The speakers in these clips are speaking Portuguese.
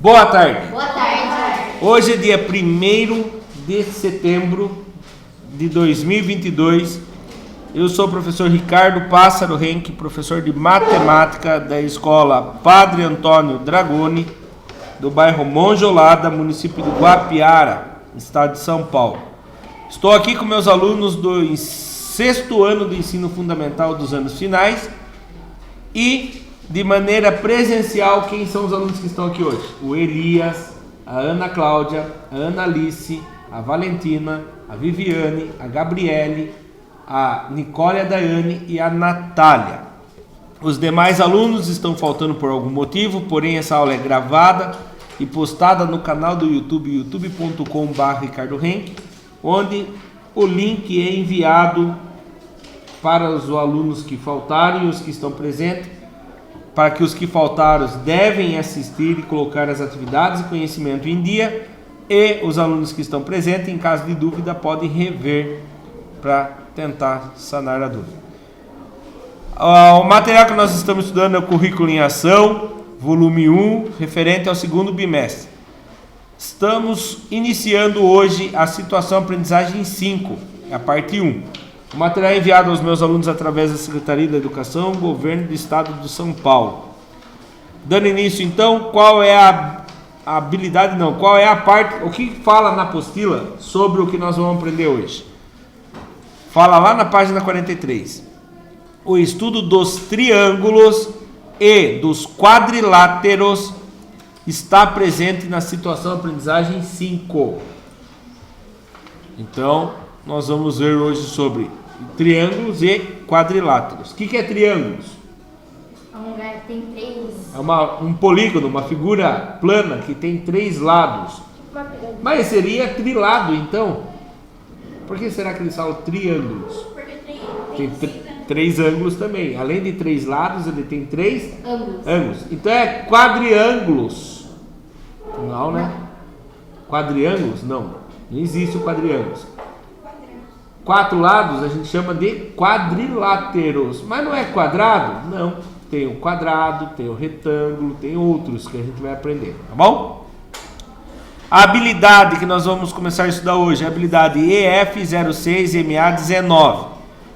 Boa tarde. Boa tarde. Hoje é dia 1º de setembro de 2022. Eu sou o professor Ricardo Pássaro Henke, professor de matemática da escola Padre Antônio Dragoni, do bairro Monjolada, município de Guapiara, estado de São Paulo. Estou aqui com meus alunos do 6º ano do ensino fundamental dos anos finais e de maneira presencial. Quem são os alunos que estão aqui hoje? O Elias, a Ana Cláudia, a Ana Alice, a Valentina, a Viviane, a Gabriele, a Nicole, a Daiane e a Natália. Os demais alunos estão faltando por algum motivo, porém essa aula é gravada e postada no canal do YouTube, youtube.com/Ricardo Henke, onde o link é enviado para os alunos que faltaram e os que estão presentes, para que os que faltaram devem assistir e colocar as atividades e conhecimento em dia, e os alunos que estão presentes, em caso de dúvida, podem rever para tentar sanar a dúvida. O material que nós estamos estudando é o Currículo em Ação, volume 1, referente ao 2º bimestre. Estamos iniciando hoje a situação aprendizagem 5, a parte 1. O material é enviado aos meus alunos através da Secretaria da Educação, Governo do Estado de São Paulo. Dando início então, qual é a habilidade, não, qual é a parte, o que fala na apostila sobre o que nós vamos aprender hoje? Fala lá na página 43. O estudo dos triângulos e dos quadriláteros está presente na situação aprendizagem 5. Então, nós vamos ver hoje sobre triângulos e quadriláteros. O que é triângulos? É um lugar que tem três. É um polígono, uma figura plana que tem 3 lados. Mas seria trilado, então. Por que será que eles falam triângulos? Porque Tem 3 ângulos também. Além de 3 lados, ele tem 3 ângulos. Então é quadriângulos. Não, né? Quadriângulos? Não. Não existe o quadriângulos. 4 lados a gente chama de quadriláteros. Mas não é quadrado? Não. Tem o quadrado, tem o retângulo, tem outros que a gente vai aprender. Tá bom? A habilidade que nós vamos começar a estudar hoje é a habilidade EF06MA19.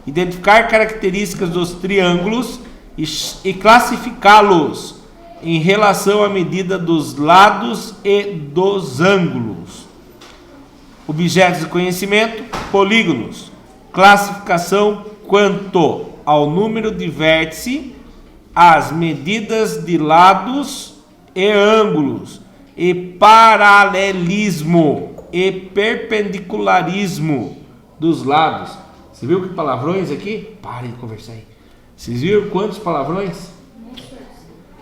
Identificar características dos triângulos e classificá-los em relação à medida dos lados e dos ângulos. Objetos de conhecimento, polígonos. Classificação quanto ao número de vértices, as medidas de lados e ângulos, e paralelismo e perpendicularismo dos lados. Você viu que palavrões aqui? Parem de conversar aí. Vocês viram quantos palavrões?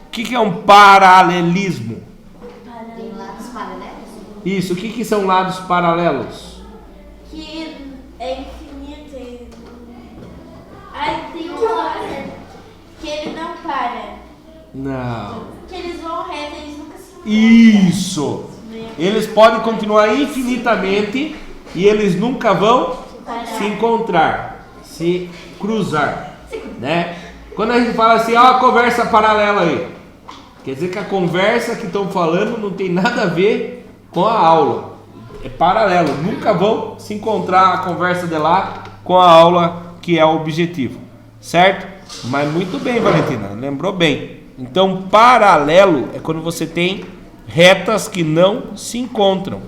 O que é um paralelismo? Tem lados paralelos? Isso, o que são lados paralelos? Que é infinito e... Aí tem um lado que ele não para. Não. Que eles vão reto, eles nunca se encontram. Isso. Eles podem continuar infinitamente e eles nunca vão se encontrar, se cruzar, né? Quando a gente fala assim, ó, a conversa paralela aí, quer dizer que a conversa que estão falando não tem nada a ver com a aula, é paralelo, nunca vão se encontrar a conversa de lá com a aula que é o objetivo, certo? Mas muito bem, Valentina, lembrou bem. Então, paralelo é quando você tem retas que não se encontram.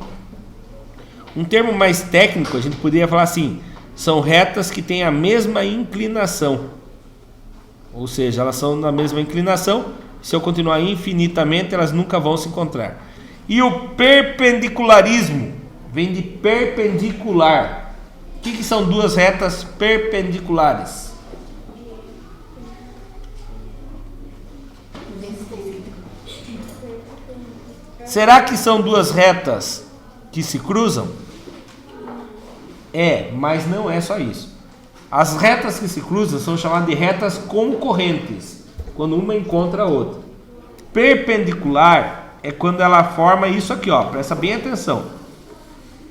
Um termo mais técnico, a gente poderia falar assim, são retas que têm a mesma inclinação. Ou seja, elas são na mesma inclinação, se eu continuar infinitamente, elas nunca vão se encontrar. E o perpendicularismo vem de perpendicular. O que são duas retas perpendiculares? Será que são duas retas que se cruzam? É, mas não é só isso. As retas que se cruzam são chamadas de retas concorrentes, quando uma encontra a outra. Perpendicular é quando ela forma isso aqui, ó, presta bem atenção.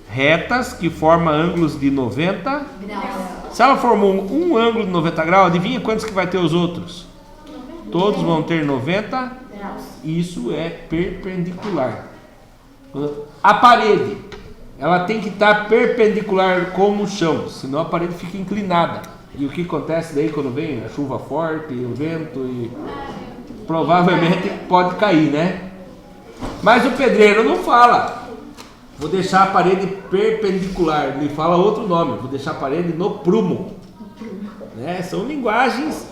Retas que formam ângulos de 90 Graus. Se ela formou um ângulo de 90 graus, adivinha quantos que vai ter os outros? Todos vão ter 90 Graus. Isso é perpendicular. A parede, ela tem que estar perpendicular com o chão, senão a parede fica inclinada. E o que acontece daí quando vem a chuva forte, o vento, e provavelmente pode cair, né? Mas o pedreiro não fala, vou deixar a parede perpendicular, ele fala outro nome, vou deixar a parede no prumo. Né? São linguagens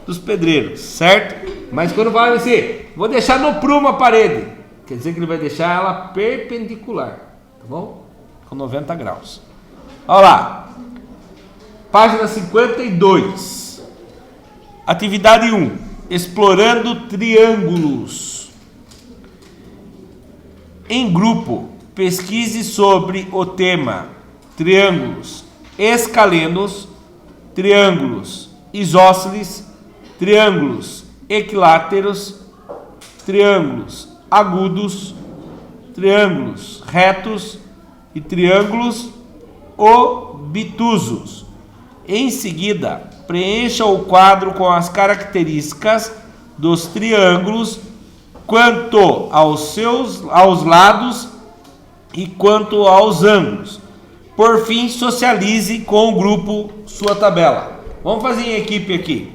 dos pedreiros, certo? Mas quando fala assim, vou deixar no prumo a parede, quer dizer que ele vai deixar ela perpendicular, tá bom? Com 90 graus. Olha lá, página 52, atividade 1, explorando triângulos. Em grupo, pesquise sobre o tema triângulos escalenos, triângulos isósceles, triângulos equiláteros, triângulos agudos, triângulos retos e triângulos obtusos. Em seguida, preencha o quadro com as características dos triângulos quanto aos lados e quanto aos ângulos. Por fim, socialize com o grupo sua tabela. Vamos fazer em equipe aqui.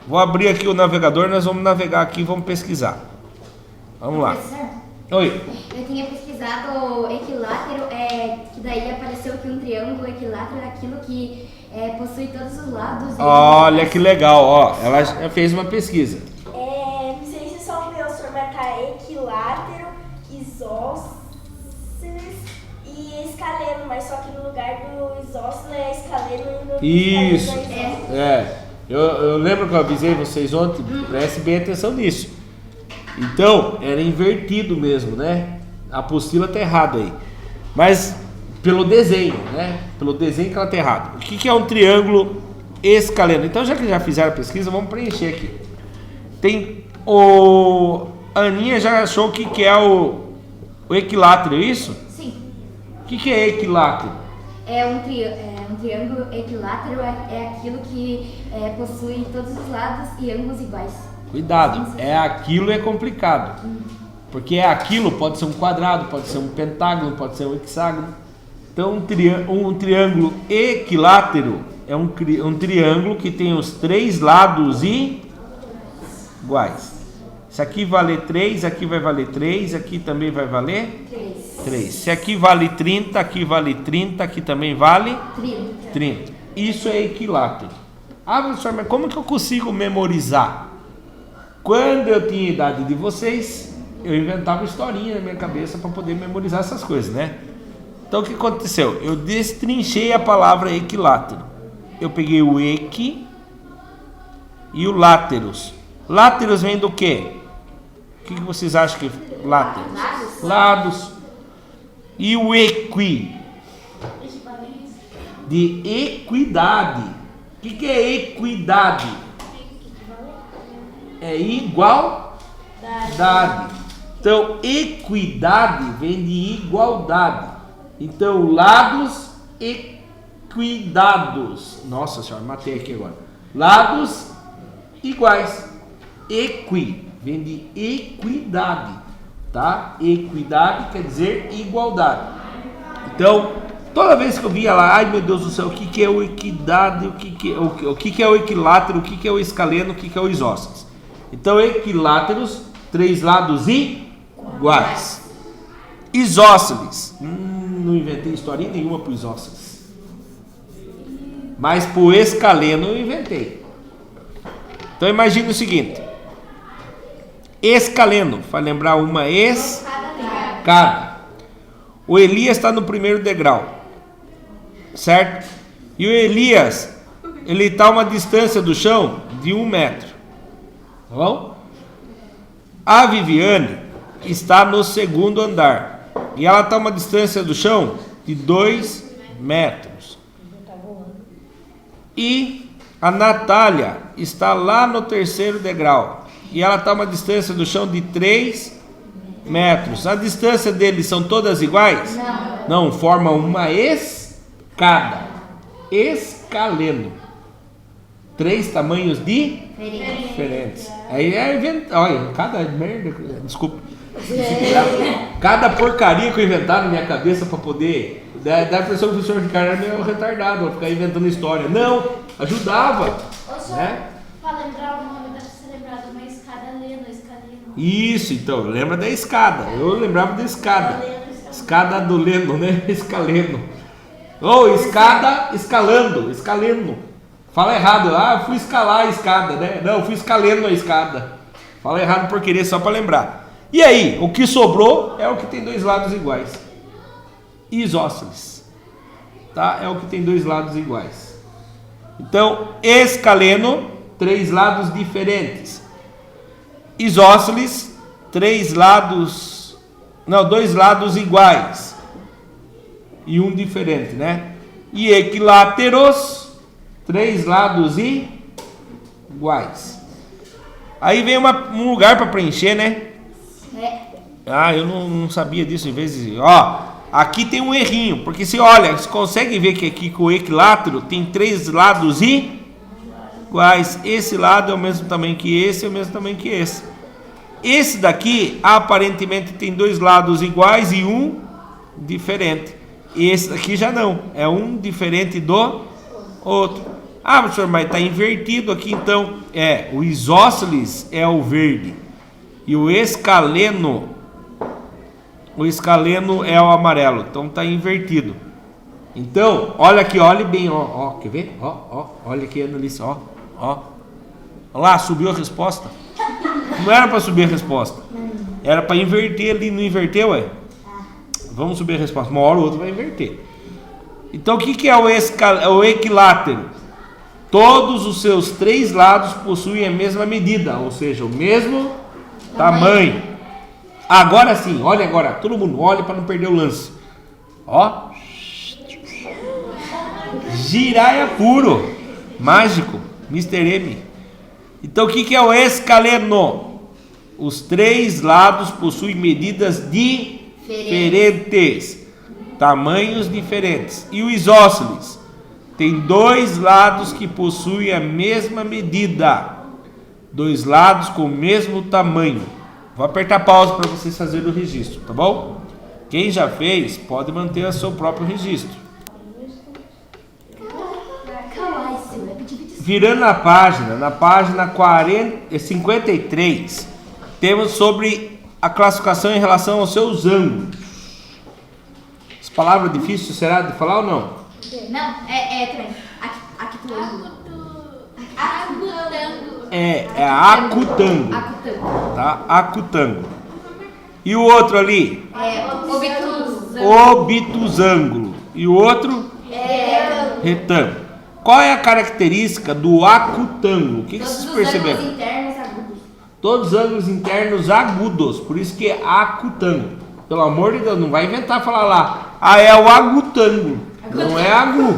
Vou abrir aqui o navegador, nós vamos navegar aqui e vamos pesquisar. Vamos lá. Professor, Oi. eu tinha pesquisado equilátero, que daí apareceu que um triângulo equilátero é aquilo que possui todos os lados. Olha que legal, ó. Ela já fez uma pesquisa. Não sei se só o meu senhor vai estar equilátero, isósceles e escaleno, mas só que no lugar do isósceles é escaleno e no Isso. escaleno é isósceles. Eu lembro que eu avisei vocês ontem, preste bem atenção nisso. Então, era invertido mesmo, né? A apostila tá errada aí. Mas pelo desenho, né? Pelo desenho que ela tá errada. O que é um triângulo escaleno? Então, já que já fizeram a pesquisa, vamos preencher aqui. Tem a Aninha já achou o que é o equilátero, é isso? Sim. O que é equilátero? Um triângulo equilátero é aquilo que possui todos os lados e ângulos iguais. Cuidado, aquilo é complicado. Porque aquilo pode ser um quadrado, pode ser um pentágono, pode ser um hexágono. Então um triângulo equilátero é um triângulo que tem os três lados iguais. Se aqui vale 3, aqui vai valer 3, aqui também vai valer 3. Se aqui vale 30, aqui vale 30, aqui também vale 30. Isso é equilátero. Ah, professor, mas como que eu consigo memorizar? Quando eu tinha a idade de vocês, eu inventava historinha na minha cabeça para poder memorizar essas coisas, né? Então o que aconteceu? Eu destrinchei a palavra equilátero. Eu peguei o equi e o láteros. Láteros vem do quê? O que vocês acham que é láteros? Lados. E o equi? De equidade. O que é equidade? É igualdade. Então, equidade vem de igualdade. Então, lados equidados. Nossa senhora, matei aqui agora. Lados iguais. Equi vem de equidade, tá? Equidade quer dizer igualdade. Então, toda vez que eu via lá, ai meu Deus do céu, o que é o equidade, o que é o equilátero, o que é o escaleno, o que é o isósceles. Então, equiláteros, três lados iguais. Isósceles, não inventei historinha nenhuma para isósceles. Mas para o escaleno eu inventei. Então, imagine o seguinte. Escaleno, para lembrar uma escada. O Elias está no primeiro degrau, certo? E o Elias, ele está a uma distância do chão de 1 metro, tá bom? A Viviane está no segundo andar e ela está a uma distância do chão de 2 metros. E a Natália está lá no terceiro degrau e ela está a uma distância do chão de 3 metros. A distância deles são todas iguais? Não, forma uma escada. Escaleno. 3 tamanhos diferentes. Diferentes. Aí é inventar. Olha, cada merda. Desculpa. Cada porcaria que eu inventava na minha cabeça pra poder. Dá a impressão que o professor Ricardo era meio retardado, ficar inventando história. Não, ajudava. Ô, senhor, Né? para lembrar o nome, deve ser lembrado uma escada lendo, escadinha. Isso, então, lembra da escada. Eu lembrava da escada. Escada do Leno, né? Escaleno. Ou escada, escaleno. Fala errado. Ah, fui escalar a escada, né? Não, fui escaleno a escada. Fala errado por querer, só para lembrar. E aí, o que sobrou é o que tem dois lados iguais. Isósceles. Tá? É o que tem dois lados iguais. Então, escaleno, três lados diferentes. Isósceles, dois lados iguais. E um diferente, né? E equiláteros, três lados iguais. Aí vem um lugar para preencher, né? Ah, eu não sabia disso. Em vez de... Ó, aqui tem um errinho. Porque se olha, você consegue ver que aqui com o equilátero tem três lados iguais. Esse lado é o mesmo tamanho que esse, é o mesmo tamanho que esse. Esse daqui, aparentemente, tem dois lados iguais e um diferente. E esse daqui já não. É um diferente do outro. Ah, professor, mas está invertido aqui, então. O isósceles é o verde. E o escaleno é o amarelo. Então está invertido. Então, olha aqui, olhe bem, ó, quer ver? Olha aqui, Annalise, ó. Olha lá, subiu a resposta. Não era para subir a resposta. Era para inverter ali, não inverteu, ué? Vamos subir a resposta. Uma hora ou outra vai inverter. Então, o que é o equilátero? Todos os seus três lados possuem a mesma medida, ou seja, o mesmo tamanho. Agora sim, olha agora, todo mundo olha para não perder o lance. Ó. Giraia puro, mágico, Mr. M. Então o que é o escaleno? Os três lados possuem medidas diferentes, tamanhos diferentes. E o isósceles tem dois lados que possuem a mesma medida, dois lados com o mesmo tamanho. Vou apertar pausa para vocês fazerem o registro, tá bom? Quem já fez pode manter o seu próprio registro. Virando a página, na página 53, temos sobre a classificação em relação aos seus ângulos. Essa palavra difícil será de falar ou não? Não, também. Acutango. É acutango. Tá? Acutango. E o outro ali? Obtusângulo. E o outro? Retângulo. Qual é a característica do acutango? O que vocês perceberam? Todos os ângulos internos agudos. Todos os ângulos internos agudos. Por isso que é acutango. Pelo amor de Deus, não vai inventar falar lá. Ah, é o agutango. Não é agu.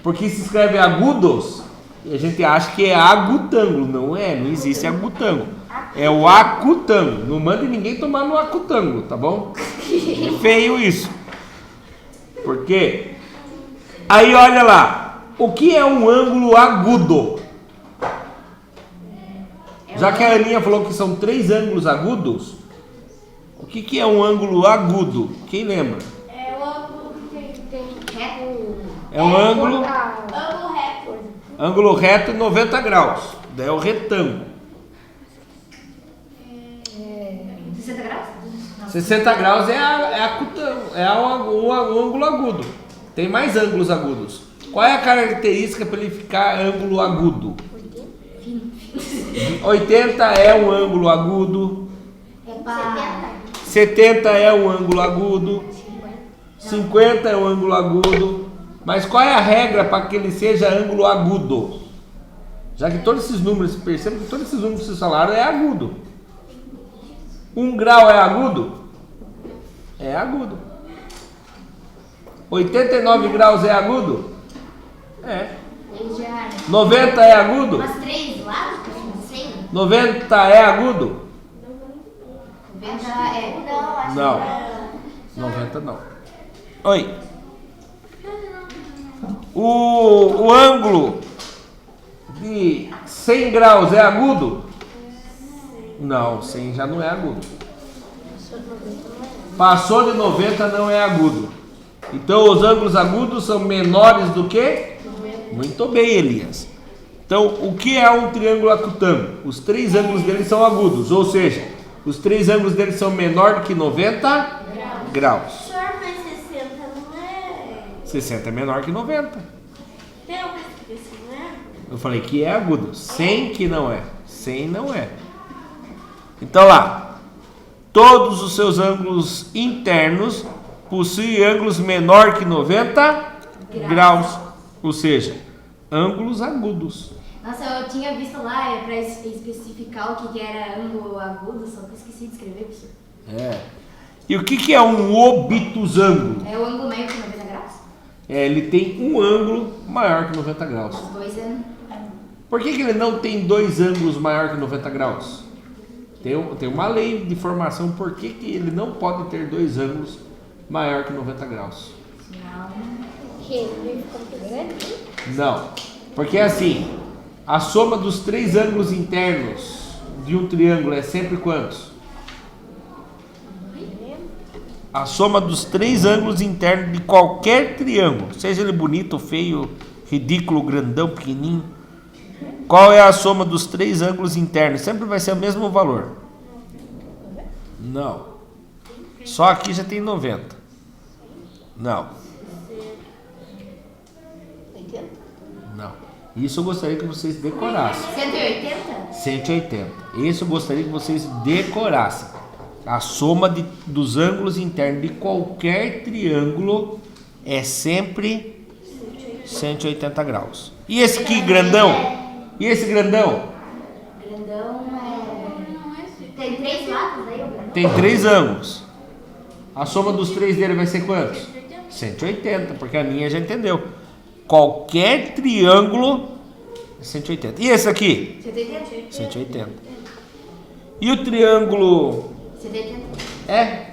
Porque se escreve agudos, e a gente acha que é agutango. Não é, não existe agutango. É o acutango. Não mande ninguém tomar no acutango, tá bom? É feio isso. Por quê? Aí olha lá. O que é um ângulo agudo? Já que a Aninha falou que são três ângulos agudos, o que é um ângulo agudo? Quem lembra? É o ângulo que tem reto. É um ângulo Ângulo reto. Ângulo reto 90 graus. Daí é o retângulo. 60 graus? Não. 60 graus é o ângulo agudo. Tem mais ângulos agudos. Qual é a característica para ele ficar ângulo agudo? 80 é um ângulo agudo. 70 é um ângulo agudo. 50 é um ângulo agudo. Mas qual é a regra para que ele seja ângulo agudo? Já que todos esses números, percebam que todos esses números que vocês falaram é agudo. 1 grau é agudo? É agudo. 89 graus é agudo? É. 90 é agudo? Umas 3 lados, não sei. 90 é agudo? 90 Não. 90 não. Oi. O ângulo de 100 graus é agudo? Não, 100 já não é agudo. Passou de 90 não é agudo. Então os ângulos agudos são menores do que? Muito bem, Elias. Então, o que é um triângulo acutângulo? Os três ângulos dele são agudos, ou seja, os três ângulos dele são menor do que 90 graus. Senhor, mas 60 não é. 60 é menor que 90. Tem uma explicação, não é? Eu falei que é agudo. 100 que não é. 100 não é. Então lá, todos os seus ângulos internos possuem ângulos menor que 90 graus. Ou seja, ângulos agudos. Nossa, eu tinha visto lá para especificar o que era ângulo agudo, só que eu esqueci de escrever, professor. É. E o que é um obtusângulo? É o ângulo maior que 90 graus? Ele tem um ângulo maior que 90 graus. Os dois é... Por que ele não tem dois ângulos maior que 90 graus? Tem uma lei de formação por que ele não pode ter dois ângulos maior que 90 graus. Não, porque assim, a soma dos três ângulos internos de um triângulo é sempre quantos? A soma dos três ângulos internos de qualquer triângulo, seja ele bonito, feio, ridículo, grandão, pequenininho. Qual é a soma dos três ângulos internos? Sempre vai ser o mesmo valor. Não. Só aqui já tem 90. Não. Não. Isso eu gostaria que vocês decorassem. 180? 180. Isso eu gostaria que vocês decorassem. A soma dos ângulos internos de qualquer triângulo é sempre 180 graus. E esse aqui grandão? E esse grandão? Grandão é... Tem três lados aí, o grandão? Tem três ângulos. A soma dos três dele vai ser quantos? 180, porque a minha já entendeu. Qualquer triângulo é 180. E esse aqui? 180. 180. E o triângulo... 180.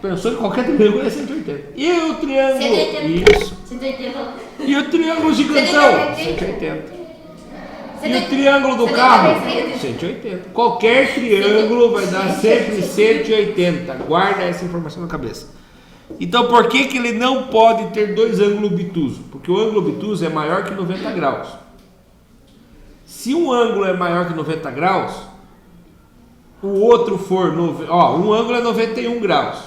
Pensou em qualquer triângulo é 180. E o triângulo... 180. Isso. 180. E o triângulo gigantão? 180. E o triângulo do carro? 180. Qualquer triângulo vai dar sempre 180. Guarda essa informação na cabeça. Então, por que ele não pode ter dois ângulos obtusos? Porque o ângulo obtuso é maior que 90 graus. Se um ângulo é maior que 90 graus, o outro for... um ângulo é 91 graus.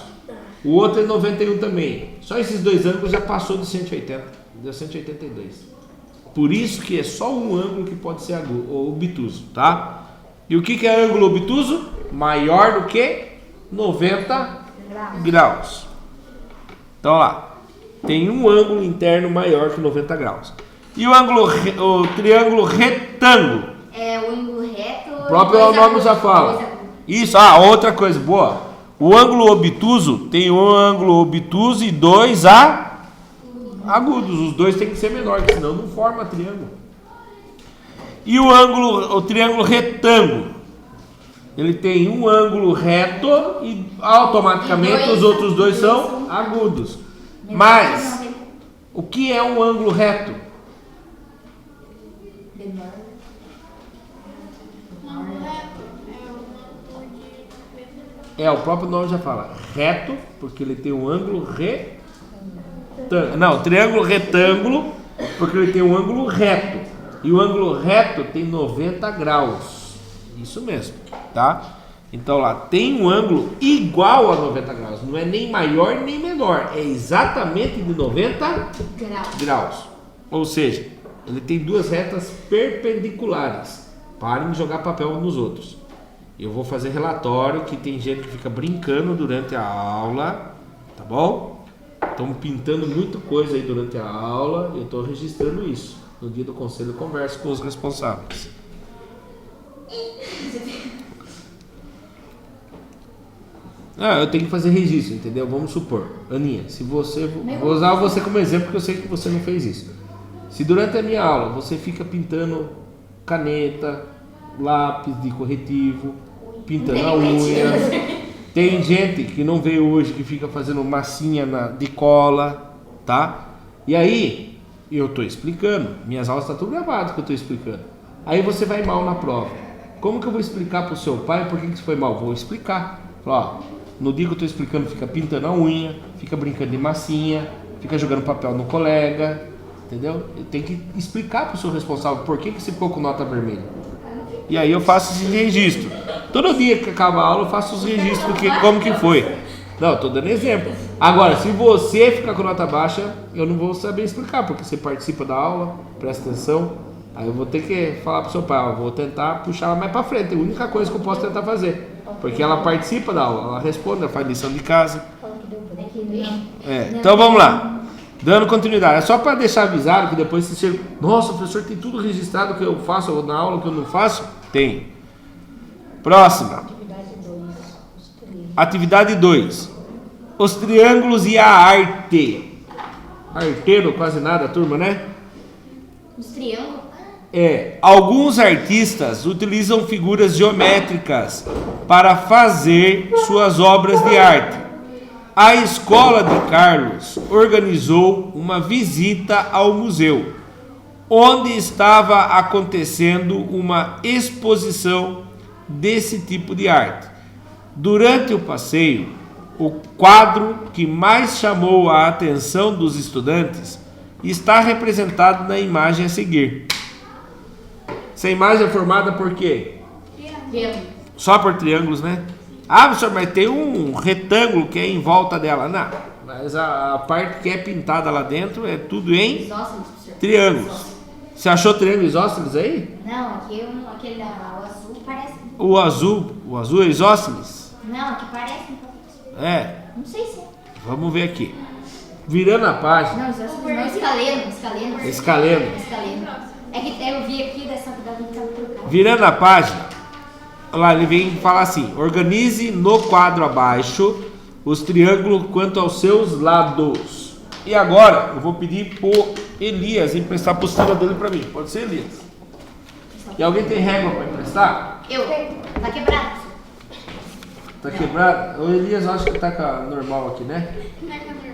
O outro é 91 também. Só esses dois ângulos já passou de 180. Deu 182. Por isso que é só um ângulo que pode ser obtuso, tá? E o que é ângulo obtuso? Maior do que 90 graus. Então lá, tem um ângulo interno maior que 90 graus. E o triângulo retângulo? É o ângulo reto. O próprio nome já fala. Isso, outra coisa boa. O ângulo obtuso tem um ângulo obtuso e dois agudos. Os dois tem que ser menores, senão não forma triângulo. E o triângulo retângulo? Ele tem um ângulo reto e automaticamente os outros dois são agudos. Mas o que é um ângulo reto? O próprio nome já fala. Reto, porque ele tem um ângulo retângulo. Não, triângulo retângulo, porque ele tem um ângulo reto. E o ângulo reto tem 90 graus. Isso mesmo, tá? Então lá, tem um ângulo igual a 90 graus. Não é nem maior nem menor. É exatamente de 90 graus. Ou seja, ele tem duas retas perpendiculares. Parem de jogar papel nos outros. Eu vou fazer relatório que tem gente que fica brincando durante a aula. Tá bom? Estão pintando muita coisa aí durante a aula. Eu estou registrando isso. No dia do conselho eu converso com os responsáveis. Eu tenho que fazer registro, entendeu? Vamos supor, Aninha, se você... Vou usar você como exemplo porque eu sei que você não fez isso. Se durante a minha aula você fica pintando caneta, lápis de corretivo, pintando a unha... Tem gente que não veio hoje que fica fazendo massinha de cola, tá? E aí, eu estou explicando. Minhas aulas estão tudo gravadas que eu estou explicando. Aí você vai mal na prova. Como que eu vou explicar pro seu pai por que você foi mal? Vou explicar. Falar, ó, no dia que eu tô explicando, fica pintando a unha, fica brincando de massinha, fica jogando papel no colega, entendeu? Eu tenho que explicar pro seu responsável por que você ficou com nota vermelha. E aí eu faço esse registro. Todo dia que acaba a aula eu faço os registros do que, como que foi. Não, tô dando exemplo. Agora, se você ficar com nota baixa, eu não vou saber explicar, porque você participa da aula, presta atenção. Aí eu vou ter que falar pro seu pai, ó, vou tentar puxar ela mais pra frente. É a única coisa que eu posso tentar fazer. Porque ela participa da aula, ela responde, ela faz lição de casa. Então vamos lá. Dando continuidade. É só para deixar avisado que depois você chega. Nossa, professor, tem tudo registrado que eu faço na aula, que eu não faço? Tem. Próxima. Atividade 2. Os triângulos e a arte. Arteiro, quase nada, turma, né? Os triângulos? Alguns artistas utilizam figuras geométricas para fazer suas obras de arte. A escola de Carlos organizou uma visita ao museu, onde estava acontecendo uma exposição desse tipo de arte. Durante o passeio, o quadro que mais chamou a atenção dos estudantes está representado na imagem a seguir. Essa imagem é formada por quê? Triângulo. Só por triângulos, né? Ah, professor, mas tem um retângulo que é em volta dela. Não, mas a parte que é pintada lá dentro é tudo em Isósceles, professor. triângulos. Você achou triângulo isósceles aí? Não, aqui aquele o azul parece. O azul é isósceles? Não, aqui parece um pouco. Não sei se é. Vamos ver aqui. Virando a página. Não, isósceles não, escaleno. Escaleno. É que eu vi aqui dessa que dá pra trocar. Virando a página, olha lá, ele vem falar assim: organize no quadro abaixo os triângulos quanto aos seus lados. E agora eu vou pedir pro Elias emprestar a postura dele para mim. Pode ser, Elias? E alguém tem régua para emprestar? Eu. Tá quebrado. Tá quebrado? O Elias acho que tá com a normal aqui, né?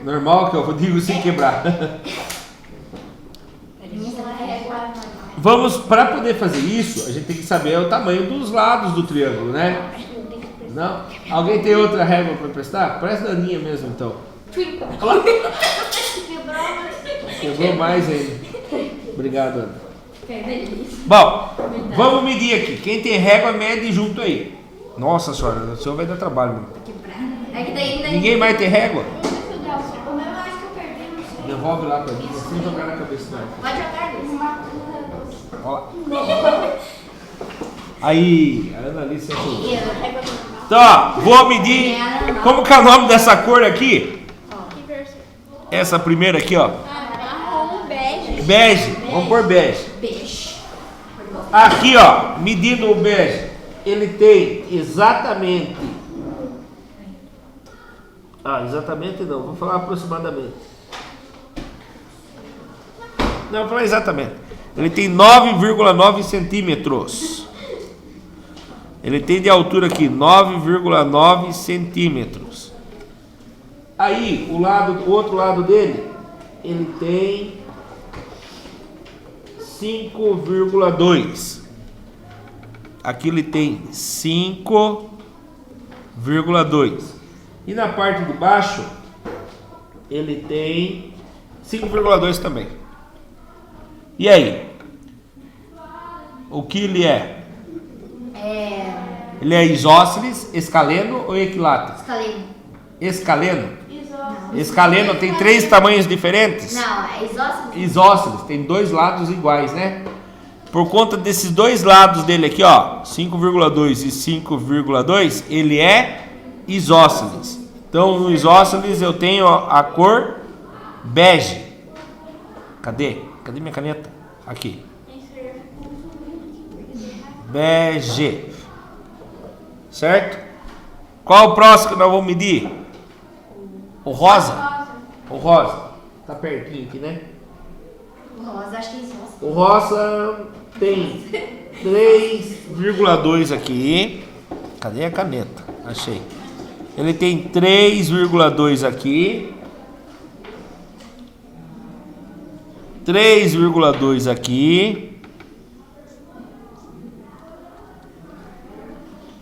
Normal que eu digo sem quebrar. Vamos, para poder fazer isso, a gente tem que saber o tamanho dos lados do triângulo, né? Não? Alguém tem outra régua para emprestar? Parece da Aninha mesmo, então. Olha lá. Quebrou mais ainda. Obrigado, Ana. Bom, vamos medir aqui. Quem tem régua, mede junto aí. Nossa senhora, o senhor vai dar trabalho, mano. É que daí Ninguém mais tem régua? O meu eu acho que eu perdi, não sei. Devolve lá pra mim, sem jogar na cabeça dela. Pode jogar, Luiz. Olha lá. Aí, a Ana Alice acertou. Então, ó, vou medir. Como que é o nome dessa cor aqui? Essa primeira aqui, ó. Marrom, bege. Bege. Vamos pôr bege. Beijo. Aqui, ó, medindo o bege, ele tem exatamente. Exatamente não, vou falar aproximadamente. Não, vou falar exatamente. Ele tem 9,9 centímetros. Ele tem de altura aqui 9,9 centímetros. Aí, o outro lado dele, ele tem 5,2. Aqui ele tem 5,2. E na parte de baixo, ele tem 5,2 também. E aí? O que ele é? Ele é isósceles, escaleno ou equilátero? Escaleno. Escaleno? Isósceles. Escaleno tem 3 tamanhos diferentes? Não, é isósceles. Isósceles, tem 2 lados iguais, né? Por conta desses 2 lados dele aqui, ó, 5,2 e 5,2, ele é isósceles. Então, no isósceles eu tenho a cor bege. Cadê? Cadê minha caneta? Aqui. Bege. Certo? Qual o próximo que nós vamos medir? O rosa? O rosa. Tá pertinho aqui, né? O rosa, acho que é isósceles. O rosa tem 3,2 aqui. Cadê a caneta? Achei. Ele tem 3,2 aqui. 3,2 aqui.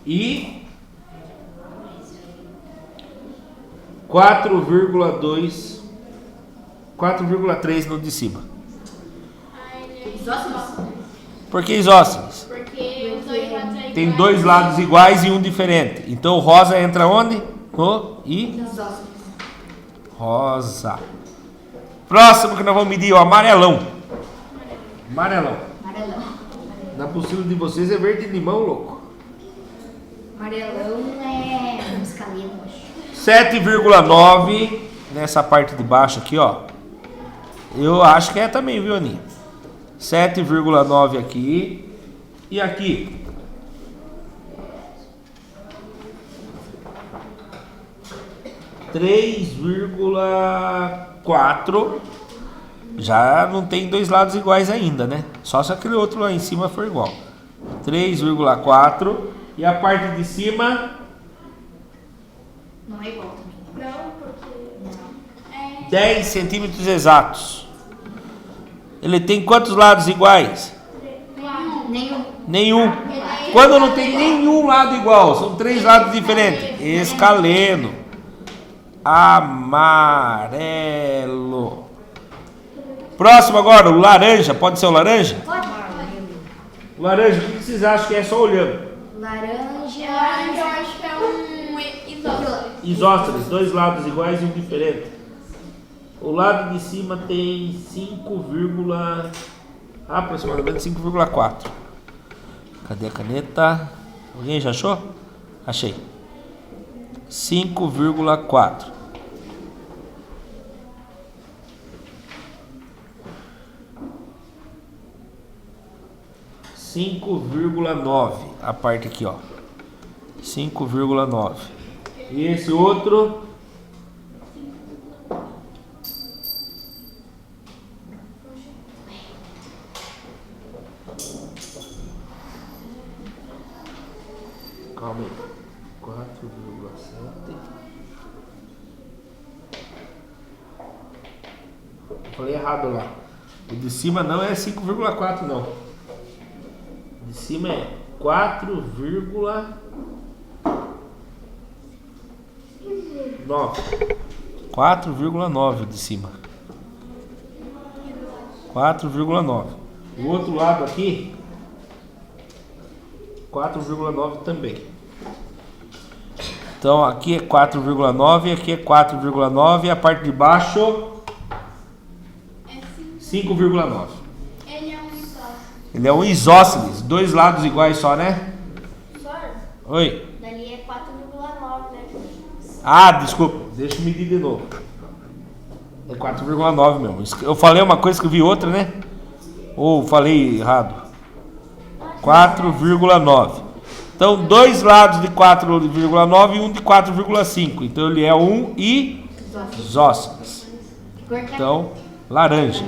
e 4,2, 4,3 no de cima. Isósceles? Por que isósceles? Porque os dois lados é Tem iguais. dois lados iguais e um diferente. Então o rosa entra onde? No I. Isósceles. Rosa. Próximo que nós vamos medir, o amarelão. Amarelão. Amarelão. Na possível de vocês é verde limão, louco. Amarelão é escaleno, acho. 7,9 nessa parte de baixo aqui, ó. Eu acho que é também, viu, Aninha? 7,9 aqui. E aqui? (3,4). Já não tem dois lados iguais ainda, né? Só se aquele outro lá em cima for igual. 3,4. E a parte de cima? Não é igual também. Não, porque... Não. 10 centímetros exatos. Ele tem quantos lados iguais? Nenhum. Nenhum. Quando não tem nenhum lado igual, são três lados diferentes. Escaleno. Amarelo. Próximo agora, o laranja. Pode ser o laranja? Pode. O laranja, o que vocês acham que é só olhando? Laranja. Eu acho que é um isósceles. Isósceles, dois lados iguais e um diferente. O lado de cima tem 5, aproximadamente 5,4. Cadê a caneta? Alguém já achou? Achei. 5,4. (5,9) a parte aqui, ó. 5,9. E esse outro? Calma aí. 4,7. Eu falei errado lá. O de cima não é 5,4 não. O de cima é 4,9. 4,9 de cima. 4,9. O outro lado aqui 4,9 também. Então aqui é 4,9, aqui é 4,9 e a parte de baixo É 5,9. Ele é um isósceles. Ele é um isósceles, dois lados iguais só, né? Só? Oi. Dali é 4,9, né? Ah, desculpa, deixa eu medir de novo. É 4,9 mesmo. Eu falei uma coisa que eu vi outra, né? Ou falei errado? 4,9. Então, dois lados de 4,9 e um de 4,5. Então, ele é um isósceles. Que cor que é? Então, laranja.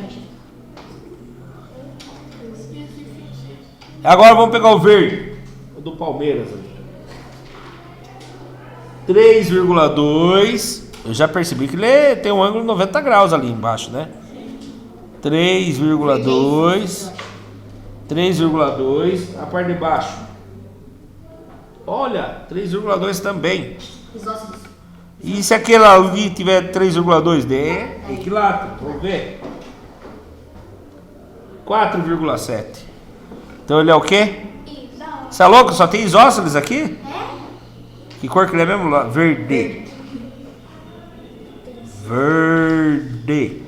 Agora vamos pegar o verde. O do Palmeiras. 3,2. Eu já percebi que ele tem um ângulo de 90 graus ali embaixo, né? 3,2. 3,2. A parte de baixo. Olha, 3,2 também. Isósceles. E se aquele ali tiver 3,2? É equilátero. Vamos ver. 4,7. Então ele é o quê? Não. Você é louco? Só tem isósceles aqui? É? Que cor que ele é mesmo? Verde. Verde.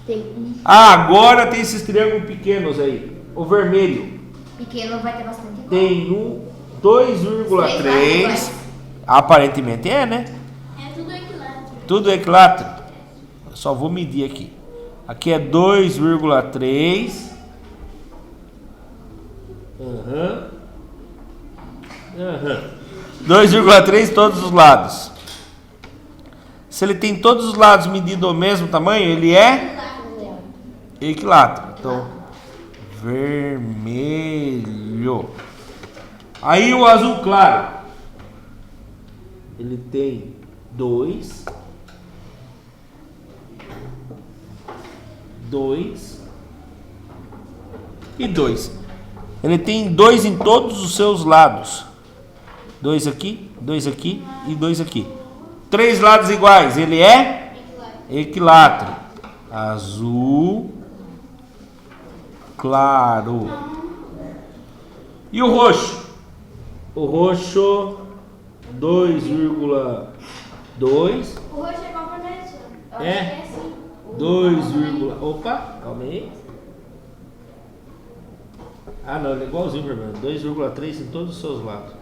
Tem um Ah, agora tem esses triângulos pequenos aí. O vermelho pequeno, vai ter bastante igual. tem um Três 2,3. iguais. Aparentemente é, né? É tudo equilátero. Tudo equilátero. Eu só vou medir aqui. Aqui é 2,3. Aham. 2,3 todos os lados. Se ele tem todos os lados medidos ao mesmo tamanho, ele é equilátero. Então, vermelho. Aí o azul claro. Ele tem 2 e 2. Ele tem 2 em todos os seus lados. 2 aqui e 2 aqui. 3 lados iguais, ele é equilátero. Azul claro. E o roxo? O roxo 2,2. O roxo é igual para vermelho. É? 2, opa, calma aí. Ah não, ele é igualzinho o vermelho. 2,3 em todos os seus lados.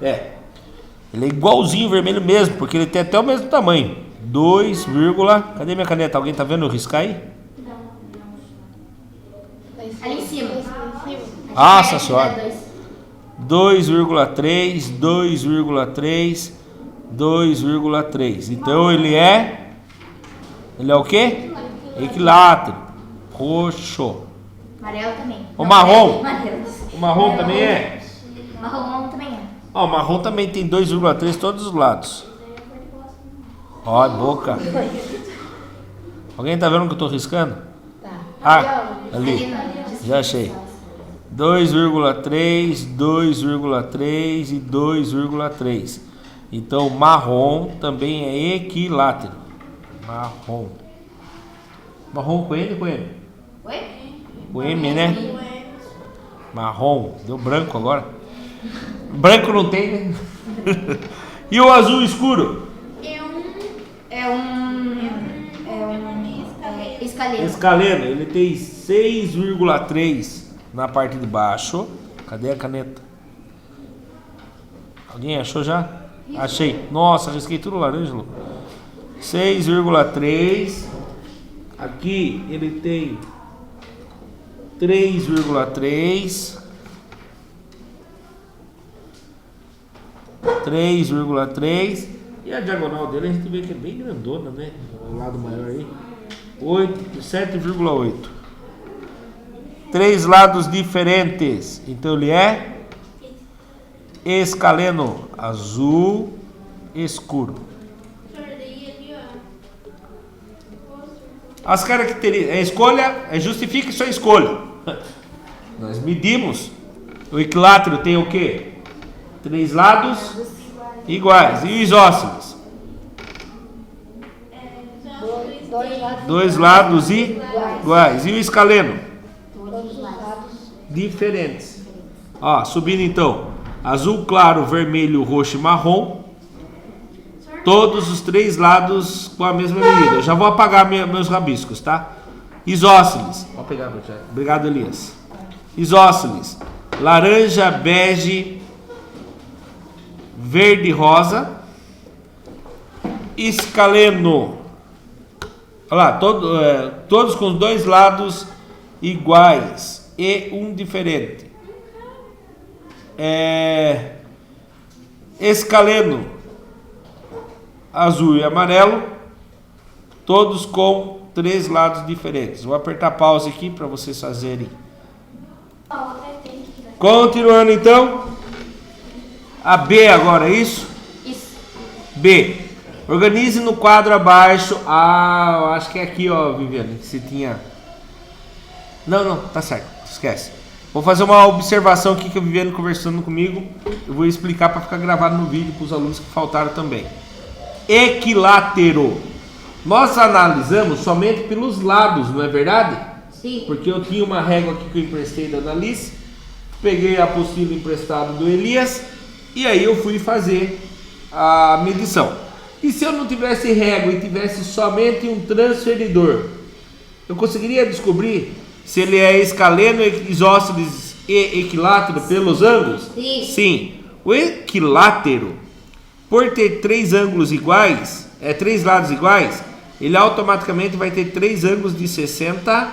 É. Ele é igualzinho o vermelho mesmo, porque ele tem até o mesmo tamanho. 2, cadê minha caneta? Alguém tá vendo eu riscar aí? Ali em cima. Nossa senhora. 2,3, 2,3, 2,3. Então ele é o quê? Equilátero. Roxo. Amarelo também. O marrom? Amarelo. O marrom também é? Marrom também é. Ó, o marrom também tem 2,3 todos os lados. Ó, boca. Alguém tá vendo o que eu tô riscando? Tá. Ah, ali. Ali não. Já achei. 2,3, 2,3 e 2,3. Então, marrom também é equilátero. Marrom. Marrom com N ou com M? Oi? Com M, né? Marrom. Deu branco agora. Branco não tem, né? E o azul escuro? Escaleno. Escaleno. Ele tem 6,3 na parte de baixo. Cadê a caneta? Alguém achou já? Achei. Nossa, risquei tudo laranja, Lu. 6,3. Aqui ele tem 3,3. 3,3. E a diagonal dele a gente vê que é bem grandona, né? O lado maior aí. 7,8. 3 lados diferentes. Então ele é escaleno. Azul escuro. As características. A escolha. Justifique sua escolha. Nós medimos. O equilátero tem o quê? 3 lados iguais. E o isósceles? 2 lados iguais. E o escaleno? Diferentes. Ó, subindo então. Azul claro, vermelho, roxo e marrom. Todos os 3 lados com a mesma medida. Eu já vou apagar meus rabiscos, tá? Isósceles. Vou pegar, obrigado, Elias. Isósceles. Laranja, bege, verde e rosa. Escaleno. Olha lá, todos com 2 lados iguais e um diferente. Escaleno. Azul e amarelo. Todos com 3 lados diferentes. Vou apertar pause aqui para vocês fazerem. Continuando então. A B agora, é isso? Isso. B. Organize no quadro abaixo. Ah, eu acho que é aqui, ó, Viviane, que você tinha. Não, tá certo. Esquece. Vou fazer uma observação aqui que a Viviane conversando comigo. Eu vou explicar para ficar gravado no vídeo para os alunos que faltaram também. Equilátero. Nós analisamos somente pelos lados, não é verdade? Sim. Porque eu tinha uma régua aqui que eu emprestei da Annalise, peguei a apostila emprestada do Elias e aí eu fui fazer a medição. E se eu não tivesse régua e tivesse somente um transferidor, eu conseguiria descobrir se ele é escaleno, isósceles e equilátero pelos ângulos? Sim. Sim. O equilátero, por ter 3 ângulos iguais, 3 lados iguais, ele automaticamente vai ter 3 ângulos de 60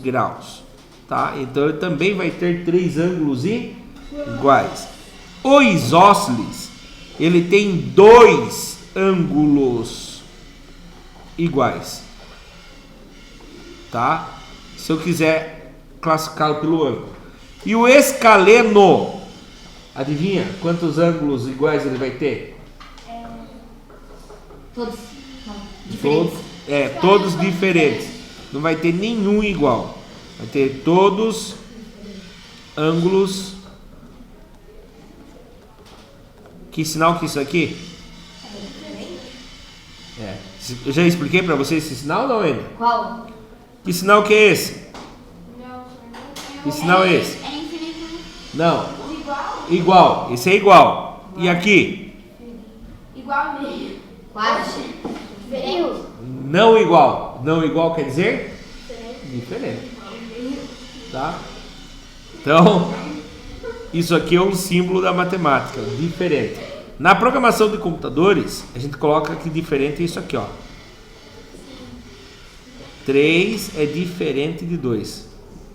graus, tá? Então ele também vai ter 3 ângulos iguais. O isósceles, ele tem 2 ângulos iguais, tá? Se eu quiser classificá-lo pelo ângulo. E o escaleno, adivinha quantos ângulos iguais ele vai ter? Todos. Não, diferentes. Todos diferentes. Não vai ter nenhum igual. Vai ter todos ângulos Que sinal que é isso aqui? Eu já expliquei pra vocês esse sinal ou não ainda? Qual? Que sinal que é esse? Que sinal é esse? É infinito. Não. Igual? Igual. Esse é igual. E aqui? Igual a meio. Quase. Diferente. Não igual. Não igual quer dizer? Diferente. Tá? Então, isso aqui é um símbolo da matemática. Diferente. Na programação de computadores, a gente coloca que diferente é isso aqui, ó. 3 é diferente de 2.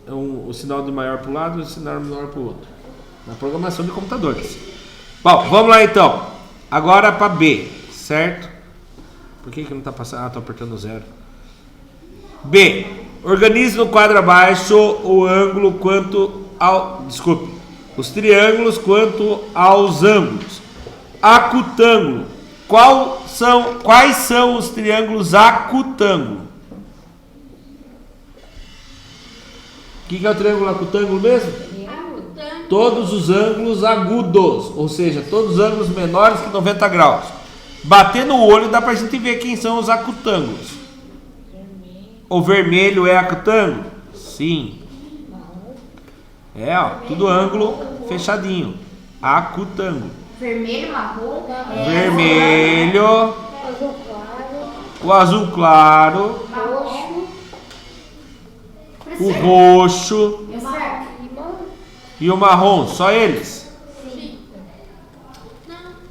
É o sinal de maior para o lado e o sinal menor para o outro. Na programação de computadores. Bom, vamos lá então. Agora para B, certo? Por que não está passando? Ah, estou apertando 0. B. Organize no quadro abaixo o ângulo quanto ao... Desculpe. Os triângulos quanto aos ângulos. Acutângulo. Quais são os triângulos acutângulo? O que é o triângulo acutângulo mesmo? Todos os ângulos agudos, ou seja, todos os ângulos menores que 90 graus. Bater no olho dá pra gente ver quem são os acutângulos. O vermelho é acutângulo? Sim. É, ó, tudo ângulo fechadinho. Acutângulo. Vermelho, marrom. Vermelho, Azul claro. o azul claro, Roxo. o roxo Eu certo. e o marrom, só eles.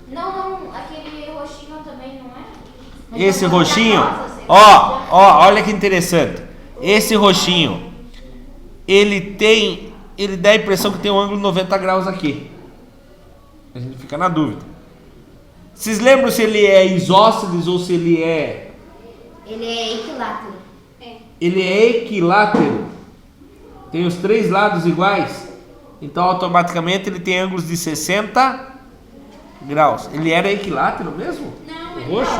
Não, aquele roxinho também não é? Esse roxinho, ó, olha que interessante. Esse roxinho, ele dá a impressão que tem um ângulo 90 graus aqui. A gente fica na dúvida. Vocês lembram se ele é isósceles ou se ele é... Ele é equilátero. Ele é equilátero. Tem os 3 lados iguais. Então automaticamente ele tem ângulos de 60 graus. Ele era equilátero mesmo? Não, O roxo?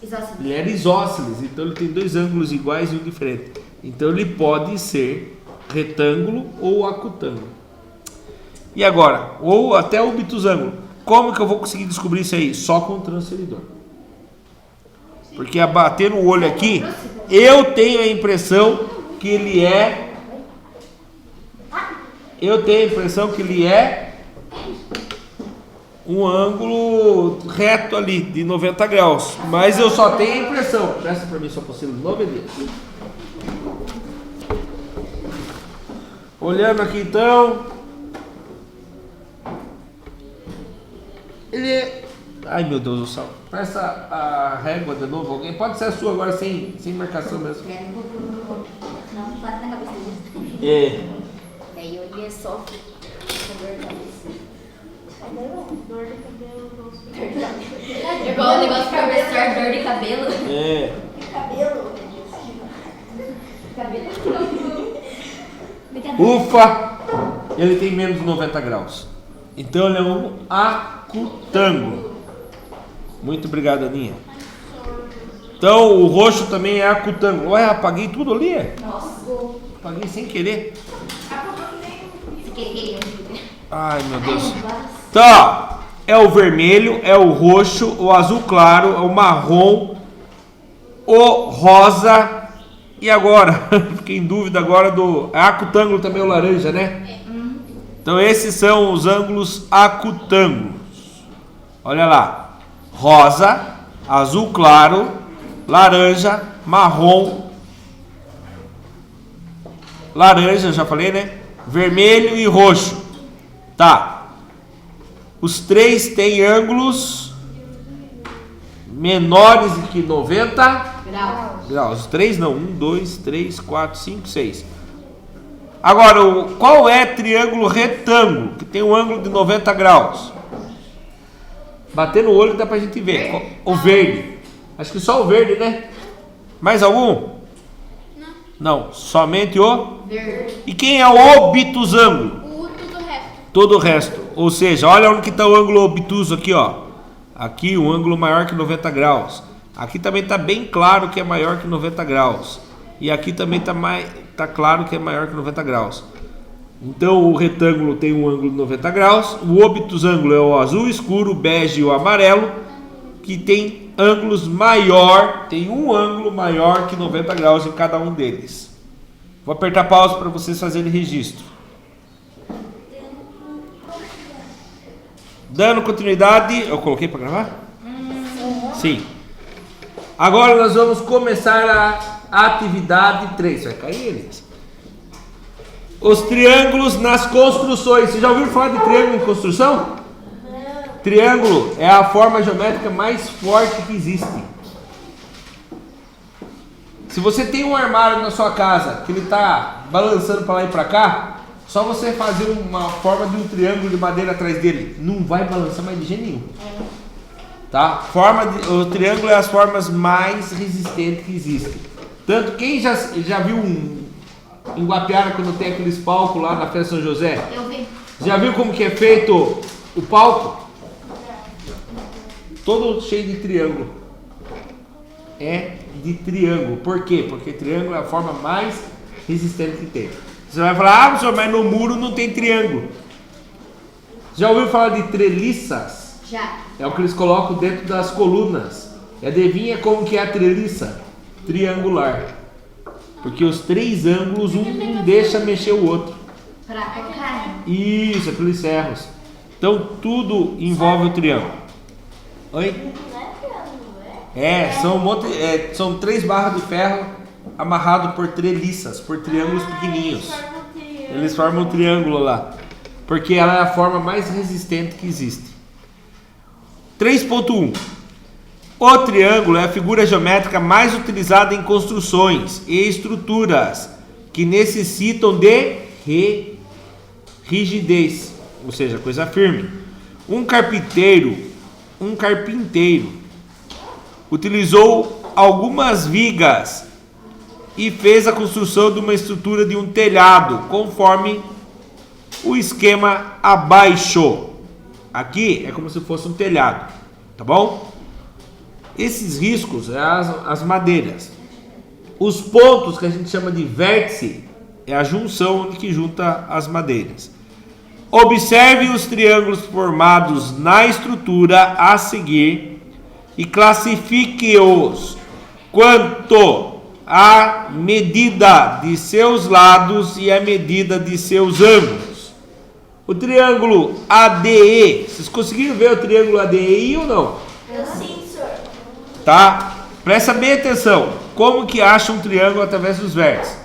Isósceles. Ele era isósceles. Então ele tem 2 ângulos iguais e um diferente. Então ele pode ser retângulo ou acutângulo. E agora? Ou até obtusângulo. Como que eu vou conseguir descobrir isso aí? Só com o transferidor. Porque a bater no olho aqui, eu tenho a impressão que ele é... um ângulo reto ali, de 90 graus. Mas eu só tenho a impressão. Presta pra mim só possível. 9 dias. Olhando aqui então... Ele é... Ai meu Deus do céu. Presta a régua de novo. Alguém pode ser a sua agora sem marcação mesmo. Não, bate na cabeça dele. É. Daí ele sofre com dor de cabeça. Dor de cabelo, Igual o negócio de professor, dor de cabelo. É. Cabelo. Ufa! Ele tem menos de 90 graus. Então ele é um acutângulo. Muito obrigado, Aninha. Então o roxo também é acutângulo. Ué, apaguei tudo ali? Nossa. Apaguei sem querer. Se querer. Ai meu Deus. Então, é o vermelho, é o roxo, o azul claro, é o marrom, o rosa. E agora? Fiquei em dúvida agora do... É acutângulo também o laranja, né? Então esses são os ângulos acutângulos. Olha lá. Rosa, azul claro, laranja, marrom, laranja, já falei, né? Vermelho e roxo. Tá. Os 3 têm ângulos menores do que 90 graus. Os 3 não. 1, 2, 3, 4, 5, 6. Agora, qual é triângulo retângulo que tem um ângulo de 90 graus? Bater no olho dá pra gente ver. O verde. Acho que só o verde, né? Mais algum? Não. Somente o Verde. E quem é o obtusângulo? tudo reto. Todo o resto. Ou seja, olha onde que está o ângulo obtuso aqui, ó. Aqui um ângulo maior que 90 graus. Aqui também está bem claro que é maior que 90 graus. E aqui também está claro que é maior que 90 graus. Então o retângulo tem um ângulo de 90 graus, o obtusângulo é o azul escuro, o bege e o amarelo, que tem ângulos maior, tem um ângulo maior que 90 graus em cada um deles. Vou apertar pausa para vocês fazerem registro. Dando continuidade, eu coloquei para gravar? Sim. Agora nós vamos começar a atividade 3. Vai cair, Elias? Os triângulos nas construções. Você já ouviu falar de triângulo em construção? Triângulo é a forma geométrica mais forte que existe. Se você tem um armário na sua casa que ele está balançando para lá e para cá, só você fazer uma forma de um triângulo de madeira atrás dele, não vai balançar mais de jeito nenhum. Tá? O triângulo é as formas mais resistentes que existem. Tanto quem já viu em Guapiara quando tem aqueles palcos lá na festa São José? Eu vi. Já viu como que é feito o palco? Todo cheio de triângulo. É de triângulo. Por quê? Porque triângulo é a forma mais resistente que tem. Você vai falar, professor, mas no muro não tem triângulo. Já ouviu falar de treliças? Já. É o que eles colocam dentro das colunas. E adivinha como que é a treliça? Triangular. Porque os três ângulos, um não deixa mexer o outro. Pra colocar. Isso, aqueles ferros. Então tudo envolve o triângulo. Oi? São 3 barras de ferro amarrado por treliças, por triângulos pequenininhos. Eles formam um triângulo lá. Porque ela é a forma mais resistente que existe. 3.1. O triângulo é a figura geométrica mais utilizada em construções e estruturas que necessitam de rigidez, ou seja, coisa firme. Um carpinteiro utilizou algumas vigas e fez a construção de uma estrutura de um telhado, conforme o esquema abaixo. Aqui é como se fosse um telhado, tá bom? Esses riscos é as madeiras. Os pontos que a gente chama de vértice é a junção onde que junta as madeiras. Observe os triângulos formados na estrutura a seguir e classifique-os quanto à medida de seus lados e a medida de seus ângulos. O triângulo ADE, vocês conseguiram ver o triângulo ADE ou não? Sim, senhor. Tá? Presta bem atenção. Como que acha um triângulo através dos vértices?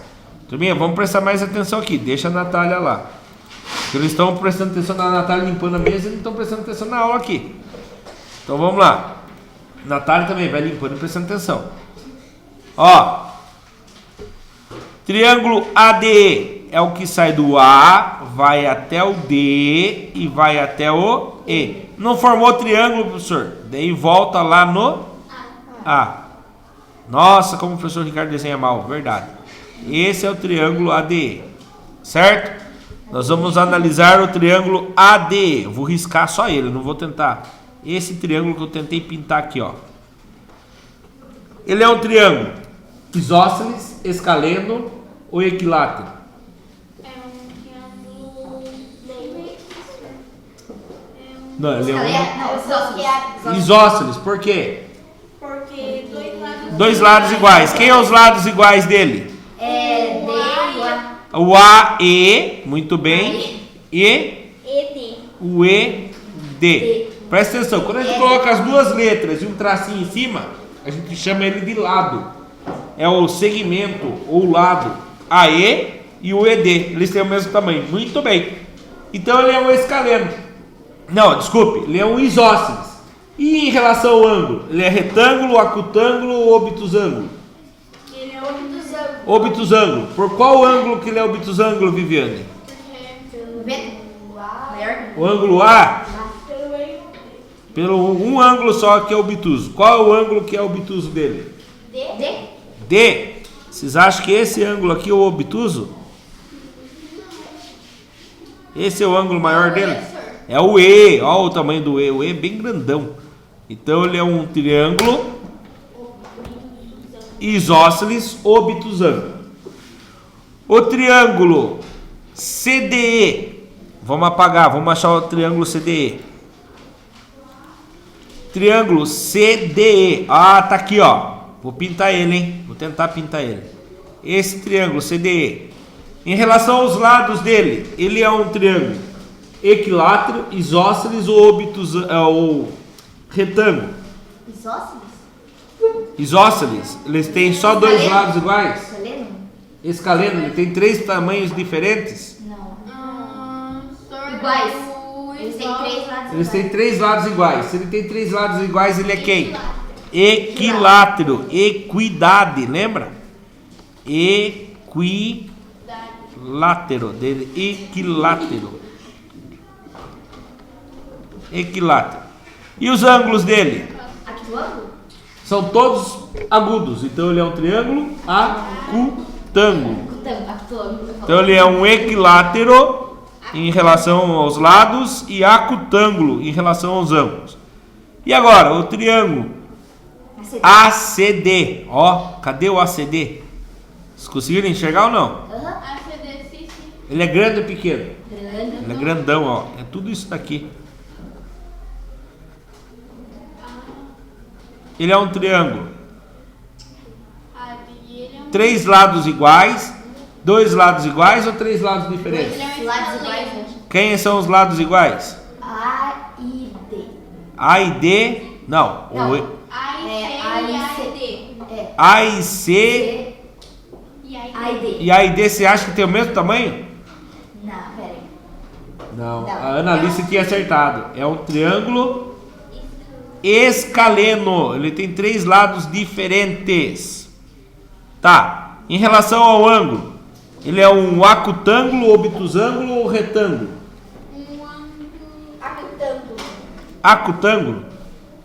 Turminha, vamos prestar mais atenção aqui. Deixa a Natália lá. Porque eles estão prestando atenção na Natália limpando a mesa e não estão prestando atenção na aula aqui. Então vamos lá. Natália também vai limpando e prestando atenção. Ó. Triângulo ADE é o que sai do A, vai até o D e vai até o E. Não formou triângulo, professor? Daí volta lá no A. Nossa, como o professor Ricardo desenha mal, verdade. Esse é o triângulo ADE, certo? Nós vamos analisar o triângulo ADE. Eu vou riscar só ele, não vou tentar. Esse triângulo que eu tentei pintar aqui, ó. Ele é um triângulo isósceles, escaleno ou equilátero? É um triângulo. Não, ele é Não, isósceles, por quê? Porque Dois lados iguais. Quem é os lados iguais dele? É D e A. O AE, muito bem. E ED. o ED. Presta atenção, quando a gente coloca as duas letras e um tracinho em cima, a gente chama ele de lado. É o segmento ou lado. AE e o ED. Eles têm o mesmo tamanho. Muito bem. Então ele é um escaleno. Não, desculpe, ele é um isósceles. E em relação ao ângulo? Ele é retângulo, acutângulo ou obtusângulo? Ele é obtusângulo. Obtusângulo. Por qual ângulo que ele é obtusângulo, Viviane? Maior. O ângulo A? Pelo meio. Pelo um ângulo só que é obtuso. Qual é o ângulo que é obtuso dele? D. D. Vocês acham que esse ângulo aqui é o obtuso? Esse é o ângulo maior dele? É o E. Olha o tamanho do E. O E é bem grandão. Então ele é um triângulo isósceles obtusângulo. O triângulo CDE. Vamos apagar, vamos achar o triângulo CDE. Triângulo CDE. Ah, tá aqui, ó. Vou pintar ele, hein? Vou tentar pintar ele. Esse triângulo CDE. Em relação aos lados dele, ele é um triângulo equilátero, isósceles ou retângulo. Isósceles? Isósceles, eles têm só dois Escaleno? lados iguais. Escaleno? Escaleno, ele tem 3 tamanhos diferentes. Não. Senhor, Iguais. o Eles têm 3 lados Eles têm iguais. 3 lados iguais. Se ele tem 3 lados iguais, ele é quem? Equilátero. Equidade, lembra? Equilátero. Dele. Equilátero. Equilátero. E os ângulos dele? Aqui do ângulo? São todos agudos. Então ele é um triângulo acutângulo. Aqui do ângulo. Então ele é um equilátero em relação aos lados e acutângulo em relação aos ângulos. E agora, o triângulo ACD. Ó, cadê o ACD? Vocês conseguiram enxergar ou não? Aham. Ele é grande ou pequeno? Grande. Ele é grandão, ó. É tudo isso daqui. Ele é um triângulo. 3 lados iguais, 2 lados iguais ou 3 lados diferentes? Dois lados iguais, né? Quem são os lados iguais? A e D. A e D? Não. Não. O É, A e C. É. A e C C, A e D. e A e D, você acha que tem o mesmo tamanho? Não, pera aí. Não. Não. A Ana Alice tinha acertado. É um triângulo escaleno. Ele tem 3 lados diferentes. Tá. Em relação ao ângulo, ele é um acutângulo, obtusângulo ou retângulo? Acutângulo. Acutângulo.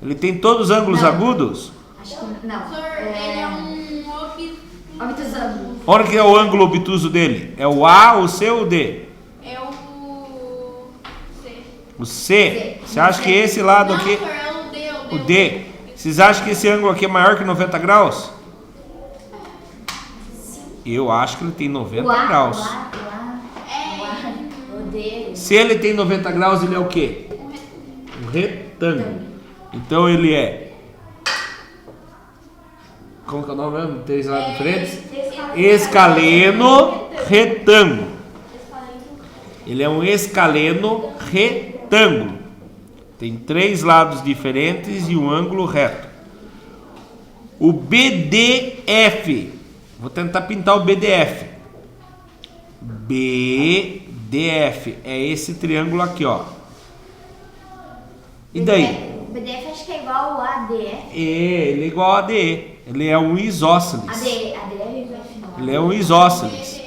Ele tem todos os ângulos Não. agudos? Acho que não. Senhor, ele é um Obtusângulo. Onde que é o ângulo obtuso dele? É o A, o C ou o D? É o C. O C. Você acha que esse lado Não, aqui... senhor, é o D. O D. Vocês acham que esse ângulo aqui é maior que 90 graus? Eu acho que ele tem 90 graus. O A, o D. Se ele tem 90 graus, ele é o quê? Um retângulo. Então ele é... Como que é o nome mesmo? 3 lados diferentes? Escaleno retângulo. Ele é um escaleno retângulo. Tem 3 lados diferentes e um ângulo reto. O BDF. Vou tentar pintar o BDF. BDF é esse triângulo aqui, ó. E daí? O BDF acho que é igual ao ADF. Ele é igual a ADE. Ele é um isósceles. ADF não. Ele é um isósceles.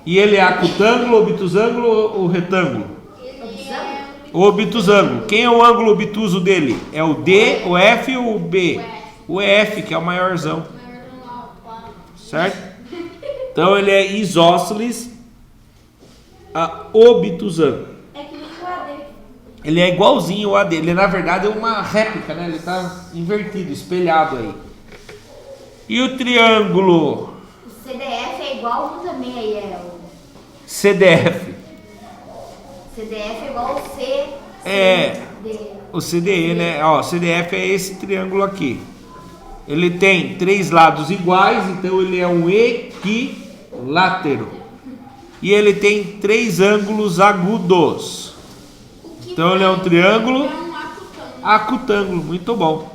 E ele é acutângulo, obtusângulo ou retângulo? Obtusângulo? O obtusângulo. Quem é o ângulo obtuso dele? É o D, o F ou o B? O F, que é o maiorzão. Certo? Então ele é isósceles a obtusângulo. É que nem o AD. Ele é igualzinho ao AD. Ele na verdade é uma réplica, né? Ele está invertido, espelhado aí. E o triângulo O CDF é igual um também aí, é o CDF? CDF é igual ao C. É. D. O CDE, né? Ó, o CDF é esse triângulo aqui. Ele tem 3 lados iguais, então ele é um equilátero. E ele tem 3 ângulos agudos. Então ele é um triângulo É um acutângulo. acutângulo, muito bom.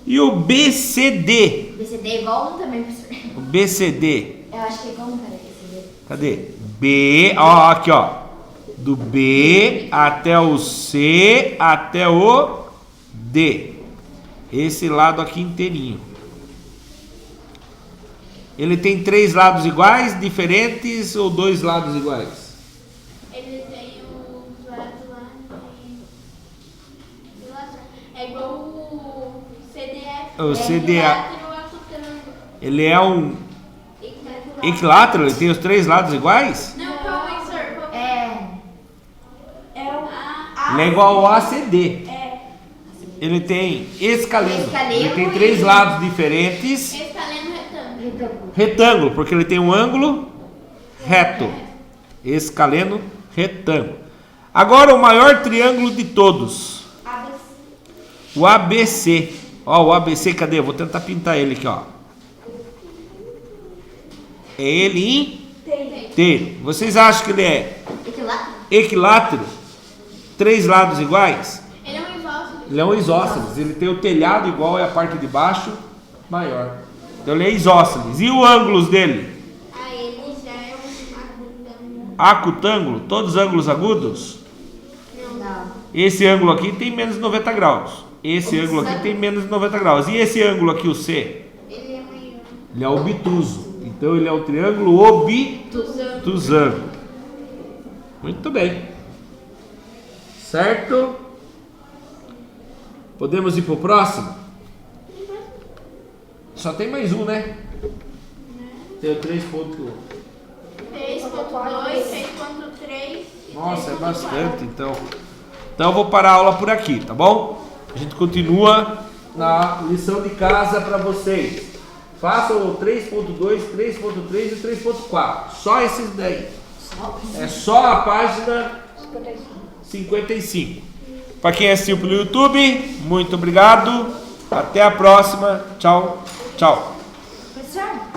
E o BCD? BCD é igual um também, professor. O BCD, Eu acho que é igual um, cara, BCD. cadê? B, ó, aqui ó. Do B até o C até o D. Esse lado aqui inteirinho. Ele tem 3 lados iguais, diferentes ou 2 lados iguais? Ele tem os lados lá e é igual o CDF. O É CDA. equilátero acutângulo. Ele é um equilátero? Ele tem os 3 lados iguais? Não, professor. É. É o Ele é igual ao ACD. É. Ele tem escaleno. Escaleno Ele tem e- 3 lados diferentes. Escaleno retângulo. Retângulo. Retângulo, porque ele tem um ângulo reto. escaleno, retângulo. Agora o maior triângulo de todos. O ABC. Ó, o ABC, cadê? Eu vou tentar pintar ele aqui, ó. É ele inteiro. Vocês acham que ele é equilátero? 3 lados iguais? Ele é um isósceles. Ele é um isósceles. Ele tem o telhado igual e a parte de baixo maior. Então ele é isósceles. E o ângulos dele? Ele já é um Acutângulo? Todos ângulos agudos? Não. Esse ângulo aqui tem menos de 90 graus. Esse ângulo aqui tem menos de 90 graus. E esse ângulo aqui, o C? Ele é maior. Ele é obtuso. Então ele é o triângulo obtusângulo. Muito bem. Certo? Podemos ir para o próximo? Só tem mais um, né? Tem o 3.1. 3.2, 6.3. Nossa, é bastante, então. Então eu vou parar a aula por aqui, tá bom? A gente continua na lição de casa para vocês. Façam o 3.2, 3.3 e 3.4. Só esses daí. É só a página 55. Para quem assistiu pelo YouTube, muito obrigado. Até a próxima. Tchau, tchau. Professor?